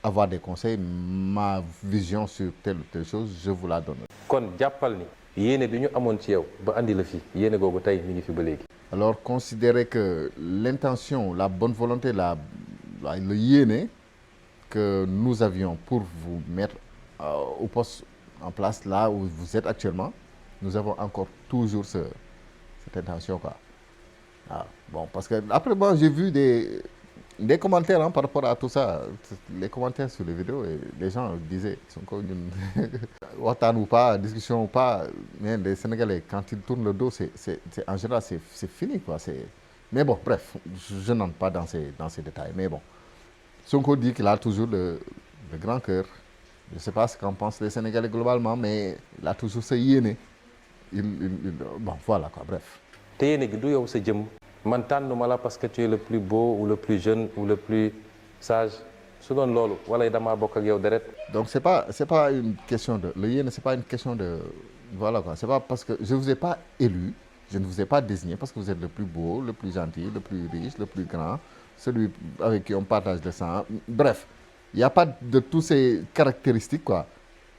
avoir des conseils, ma vision sur telle ou telle chose, je vous la donne. kon jàppal ni yéene bi ñu amoon ci yow ba andi la fii yéene googu tey mi ngi fi ba léegi. Alors considérez que l'intention, la bonne volonté, le yéene que nous avions pour vous mettre au poste en place là où vous êtes actuellement, nous avons encore toujours cette intention, quoi. Ah, bon, parce que après moi j'ai vu des commentaires par rapport à tout ça, les commentaires sur les vidéos, et les gens disaient Sonko ñun waxtaan ou pas, discussion ou pas, mais les Sénégalais quand ils tournent le dos, c'est en général c'est fini, quoi. Mais bon, bref, je n'entre pas dans ces détails, mais bon, Sonko dit qu'il a toujours le grand cœur. Je ne sais pas ce qu'en pensent les Sénégalais globalement, mais il a toujours ce yéene. Bon, voilà, quoi, bref. te yéene gi du yow sa jëm man tànnuma la parce que tu es le plus beau ou le plus jeune ou le plus sage su doon loolu wala damaa bokk ak yow deret. Donc c'est pas une question de le yéene, c'est pas une question de voilà, quoi. C'est pas parce que je vous ai pas élu, je ne vous ai pas désigné parce que vous êtes le plus beau, le plus gentil, le plus riche, le plus grand, celui avec qui on partage le sang. Bref, il n'y a pas de toutes ces caractéristiques, quoi.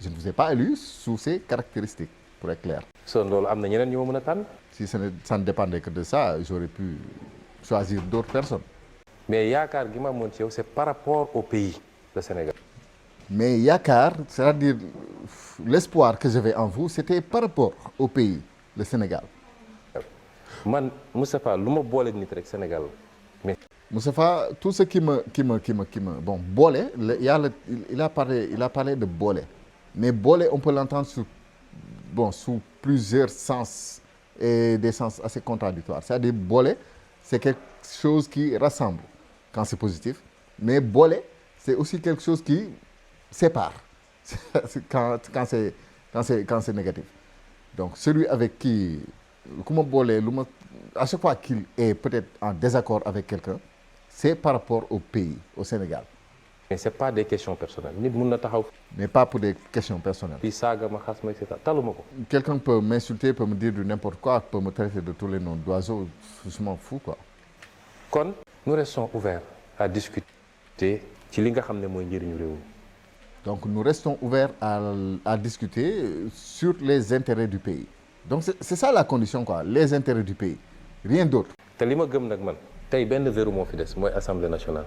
Je ne vous ai pas élu sous ces caractéristiques, pour être clair. su doon loolu am na ñeneen ñu ma mën a tànn. Si ça ne dépendait que de ça, j'aurais pu choisir d'autres personnes. mais yaakaar gi ma amoon ci yow c'est par rapport au pays le Sénégal. Mais yaakaar, c'est-à-dire l'espoir que j'avais en vous, c'était par rapport au pays, le Sénégal. man Moustapha lu ma boole nit rek Sénégal la mais. Moustapha, tout ce qui me bon, bolé, il a parlé de bolé. Mais bolé, on peut l'entendre sous plusieurs sens et des sens assez contradictoires. C'est-à-dire bolé, c'est quelque chose qui rassemble quand c'est positif, mais bolé, c'est aussi quelque chose qui sépare quand c'est négatif. Donc celui avec qui, comment bolé, à chaque fois qu'il est peut-être en désaccord avec quelqu'un, c'est par rapport au pays, au Sénégal. mais c'est pas des questions personnelles nit mun na taxaw. Mais pas pour des questions personnelles. fii saaga ma xas ma et cetera taluma ko. Quelqu'un peut m'insulter, peut me dire du n'importe quoi, peut me traiter de tous les noms d'oiseaux, je m'en fous, quoi. kon nous restons ouverts à discuter ci li nga xam ne mooy njëriñu réew mi. Donc nous restons ouverts à discuter sur les intérêts du pays. Donc c'est ça la condition, quoi, les intérêts du pays, rien d'autre. te li ma gëm nag man tey benn verrou moo fi des mooy Assemblée nationale.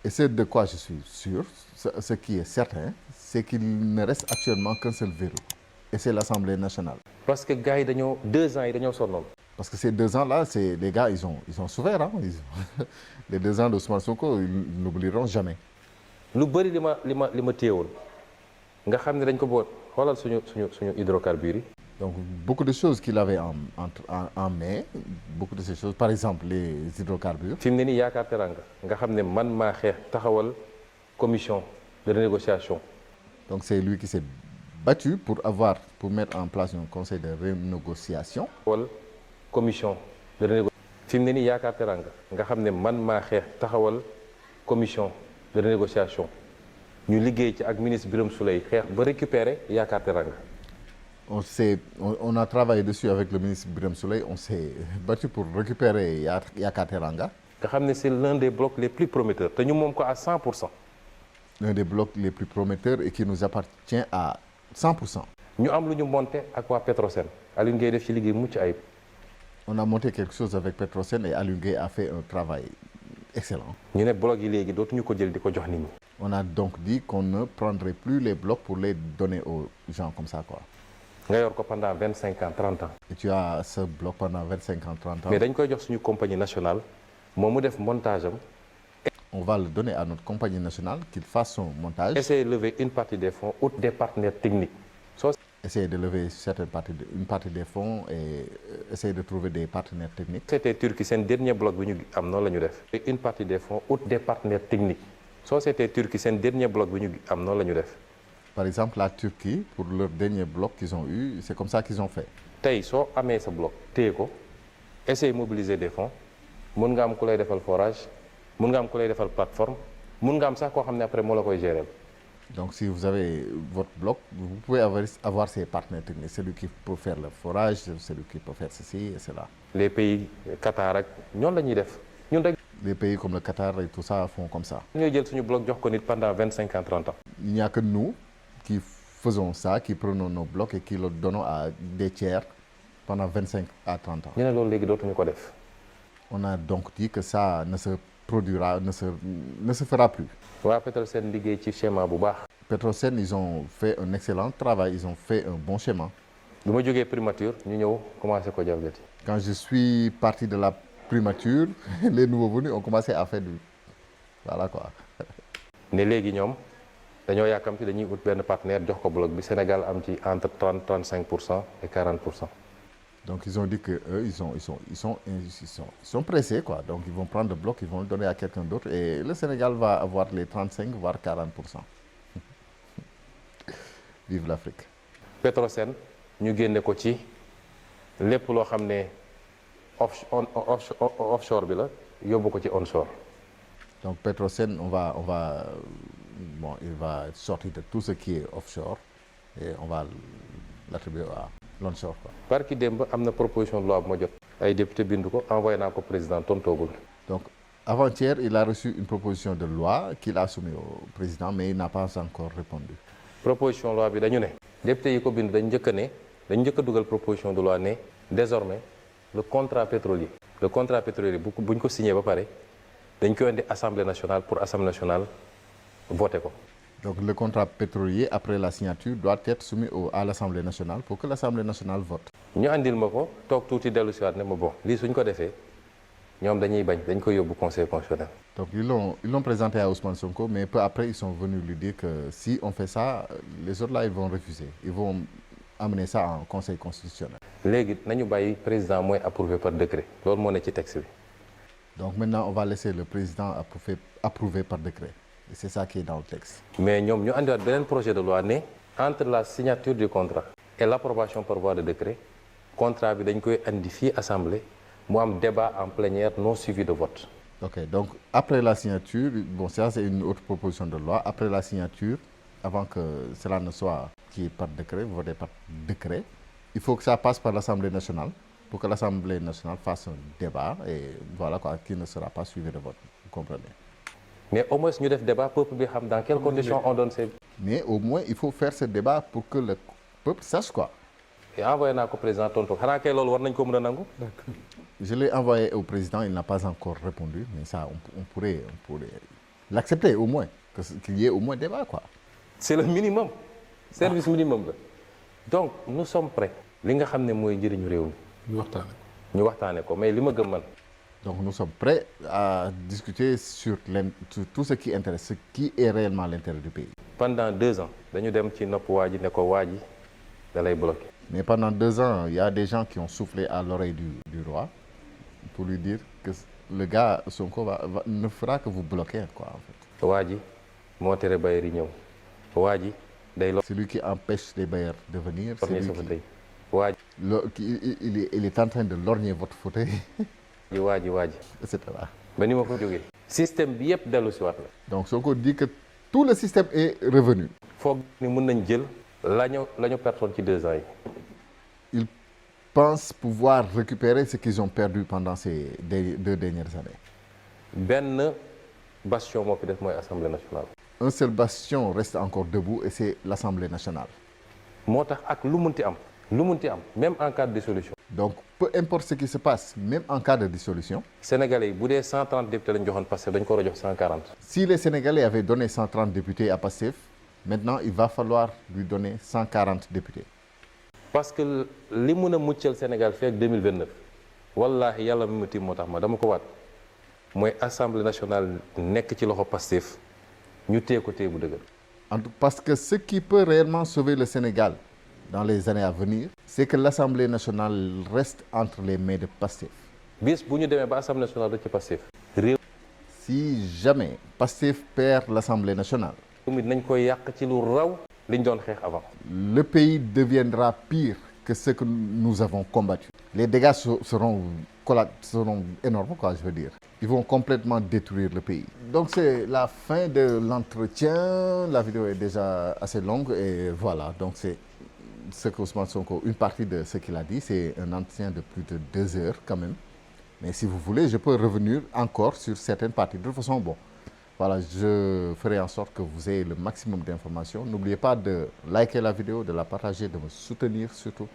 Et c'est de quoi je suis sûr, ce qui est certain, c'est qu'il ne reste actuellement qu'un seul verrou. Et c'est l'Assemblée nationale. parce que gars yi dañoo 2 ans yi dañoo sonnoon. Parce que ces 2 ans-là, les gars, ils ont souffert. Hein? Les 2 ans d'Ousmane Sonko, ils n'oublieront jamais. lu bëri li ma téyewoon nga xam ne dañ ko boot xoolal suñu hydrocarbures yi. Donc beaucoup de choses qu'il avait en main, beaucoup de ces choses, par exemple les hydrocarbures. fi mu ne nii yaakaar teranga nga xam ne man maa xeex taxawal commission de renégociation. Donc c'est lui qui s'est battu pour mettre en place un conseil de renégociation. taxawal commission de renégociation. fi mu ne nii yaakaar teranga nga xam ne man maa xeex taxawal commission de renégociation ñu liggéey ci ak ministre Birame Souleye xeex ba récupérer yaakaar teranga. On a travaillé dessus avec le ministre Birame Souleye, on s'est battu pour récupérer Yaakaar Teranga. nga xam ne c'est l'un des blocs les plus prometteurs te ñu moom ko à 100%. L'un des blocs les plus prometteurs et qui nous appartient à 100%. ñu am lu ñu monté ak waa Petrosen Aliou Gueye def ci liggéey mucc ayib. On a monté quelque chose avec Petrosen et Aliou Gueye a fait un travail excellent. ñu ne blocs yi léegi dootuñu ko jël di ko jox nit ñi. On a donc dit qu'on ne prendrait plus les blocs pour les donner aux gens comme ça, quoi. nga yor ko pendant 25 ans 30 ans. Et tu as ce bloc pendant 25 ans 30 ans. mais dañ koy jox suñu compagnie nationale moom mu def montage am. On va le donner à notre compagnie nationale qu'il fasse son montage. Essayer de lever une partie des fonds ou des partenaires techniques. Essayer de lever une partie des fonds et essayer de trouver des partenaires techniques. C'était Turquie seen dernier bloc bi ñu am noonu la ñu def. une partie des fonds ou des partenaires techniques. Société Turquie seen dernier bloc bi ñu am noonu la ñu def. Par exemple, la Turquie, pour leur dernier bloc qu'ils ont eu, c'est comme ça qu'ils ont fait. tey soo amee sa bloc téye ko essayer mobiliser des fonds mun nga am ku lay defal forage mun nga am ku lay defal plateforme mun nga am sax koo xam ne après moo la koy gérer. Donc si vous avez votre bloc, vous pouvez avoir ces partenaires techniques. Celui qui peut faire le forage, celui qui peut faire ceci et cela. Les pays Qatar ak ñoom la ñuy def ñun rek. Les pays comme le Qatar et tout ça font comme ça. ñooy jël suñu bloc jox ko nit pendant 25 ans 30 ans. Il n'y a que nous qui faisons ça, qui prenons nos blocs et qui le donnons à des tiers pendant 25 à 30 ans. ñu ne loolu léegi dootuñu ko def. On a donc dit que ça ne se produira, ne se fera plus. waa Petrosen liggéey ci schéma bu baax. Petrosen, ils ont fait un excellent travail, ils ont fait un bon schéma. bi ma jógee primature ñu ñëw commencé ko jalgati. Quand je suis parti de la primature, les nouveaux venus ont commencé à faire du... Voilà quoi. ne léegi ñoom dañoo yàkkamti dañuy ut benn partenaire jox ko bloc bi Sénégal am ci entre 30-35% et 40%. Donc ils ont dit que eux, ils sont pressés quoi. Donc ils vont prendre le bloc, ils vont le donner à quelqu'un d'autre et le Sénégal va avoir les 35 voire 40%. Vive l'Afrique. Petrosen ñu génne ko ci lépp loo xam ne offshore bi la yóbbu ko ci onshore. Donc Petrosen, bon, il va sortir de tout ce qui est offshore et on va l'attribuer à l'onshore quoi. Barki démb am na proposition de loi bu ma jot. ay député bindu ko envoyé naa ko président tontoogul. Donc avant-hier, il a reçu une proposition de loi qu'il a soumise au président mais il n'a pas encore répondu. Proposition de loi bi dañu ne. député yi ko bind dañ njëkk a dugal proposition de loi ne désormais le contrat pétrolier buñ ko signé ba pare dañ koy indi assemblée nationale pour assemblée nationale voté ko. Donc le contrat pétrolier après la signature doit être soumis à l'Assemblée nationale pour que l'Assemblée nationale vote. ñu andil ma ko toog tuuti dellu si waat ne ma bon lii suñ ko defee ñoom dañuy bañ dañ koy yóbbu conseil constitutionnel. Donc ils l'ont présenté à Ousmane Sonko mais peu après ils sont venus lui dire que si on fait ça les autres là ils vont refuser ils vont amener ça en conseil constitutionnel. léegi nañu bàyyi président mooy approuvé par décret loolu moo ne ci texte bi. Donc maintenant on va laisser le président approuver par décret et c'est ça qui est dans le texte. mais ñoom ñu andiwaat beneen projet de loi ne entre la signature du contrat et l'approbation par voie de décret contrat bi dañ koy andi fii assemblée mu am débat en plénière non suivi de vote. Ok, donc après la signature, bon ça c'est une autre proposition de loi, après la signature, avant que cela ne soit qui est par décret, voté par décret, il faut que ça passe par l'Assemblée nationale pour que l'Assemblée nationale fasse un débat et voilà quoi, qui ne sera pas suivi de vote, vous comprenez. Mais au moins ñu def débat peuple bi xam dans quelles conditions on donne ces... Mais au moins il faut faire ce débat pour que le peuple sache quoi. Et envoyé naa ko président tontu xanaa kay loolu war nañ ko mën a nangu. Je l'ai envoyé au président, il n'a pas encore répondu, mais ça on pourrait l'accepter au moins, qu'il y ait au moins débat quoi. C'est le minimum, service minimum la. Donc nous sommes prêts. li nga xam ne mooy njëriñu réew mi. ñu waxtaane ko mais li ma gëm man. Donc nous sommes prêts à discuter sur tout ce qui intéresse, ce qui est réellement l'intérêt du pays. Pendant 2 ans dañu dem ci nopp waa ji ne ko waa ji da lay bloqué. Mais pendant 2 ans, il y a des gens qui ont soufflé à l'oreille du roi pour lui dire que le gars Sonko ne fera que vous bloquer quoi en fait. waa ji moo tere bailleurs yi ñëw waa ji day C'est lui qui empêche les bailleurs de venir. C'est lui il est en train de lorgner votre fauteuil. waa ji et cetera. ba ni ma ko jógee. système bi yëpp dellu si waat la. Donc Sonko dit que tout le système est revenu. foog ni mën nañ jël la ñu pertoon ci 2 ans yi. Ils pensent pouvoir récupérer ce qu'ils ont perdu pendant ces 2 dernières années. benn bastion moo fi def mooy assemblée nationale. Un seul bastion reste encore debout et c'est l'Assemblée nationale. moo tax ak lu munti am même en cas de dissolution. Donc peu importe ce qui se passe même en cas de dissolution. Sénégalais yi bu dee 130 députés lañ joxoon Pastef dañ ko war a jox 140. Si les Sénégalais avaient donné 130 députés à Pastef, maintenant il va falloir lui donner 140 députés. parce que li mun a muccal Sénégal fii ak 2029 wallaahi yàlla mi ma tiim moo tax ma dama ko waat mooy assemblée nationale nekk ci loxo Pastef ñu téye ko téye bu dëgër. Parce que ce qui peut réellement sauver le Sénégal dans les années à venir, c'est que l'Assemblée nationale reste entre les mains de Pastef. bis bu ñu demee ba assemblée nationale rek ci Pastef. réew Si jamais Pastef perd l'Assemblée nationale, mi nañ koy yàq ci lu raw liñ doon xeex avant. le pays deviendra pire que ce que nous avons combattu. Les dégâts seront énormes, quoi, je veux dire. Ils vont complètement détruire le pays. Donc c'est la fin de l'entretien. La vidéo est déjà assez longue et voilà. Donc c'est ce que Ousmane Sonko, une partie de ce qu'il a dit, c'est un entretien de plus de 2 heures quand même. Mais si vous voulez, je peux revenir encore sur certaines parties. De toute façon, bon, voilà, je ferai en sorte que vous ayez le maximum d'informations. N'oubliez pas de liker la vidéo, de la partager, de me soutenir surtout.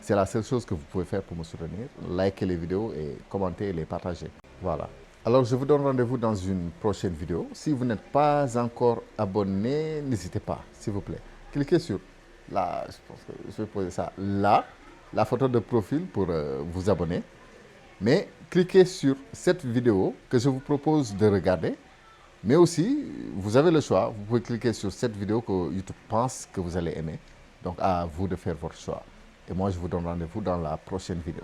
C'est la seule chose que vous pouvez faire pour me soutenir. Liker les vidéos et commenter et les partager. Voilà. Alors, je vous donne rendez-vous dans une prochaine vidéo. Si vous n'êtes pas encore abonné, n'hésitez pas, s'il vous plaît. Cliquez sur, là, je pense que je vais poser ça, là, la photo de profil pour vous abonner. Mais cliquez sur cette vidéo que je vous propose de regarder. Mais aussi, vous avez le choix. Vous pouvez cliquer sur cette vidéo que YouTube pense que vous allez aimer. Donc, à vous de faire votre choix. Et moi, je vous donne rendez-vous dans la prochaine vidéo.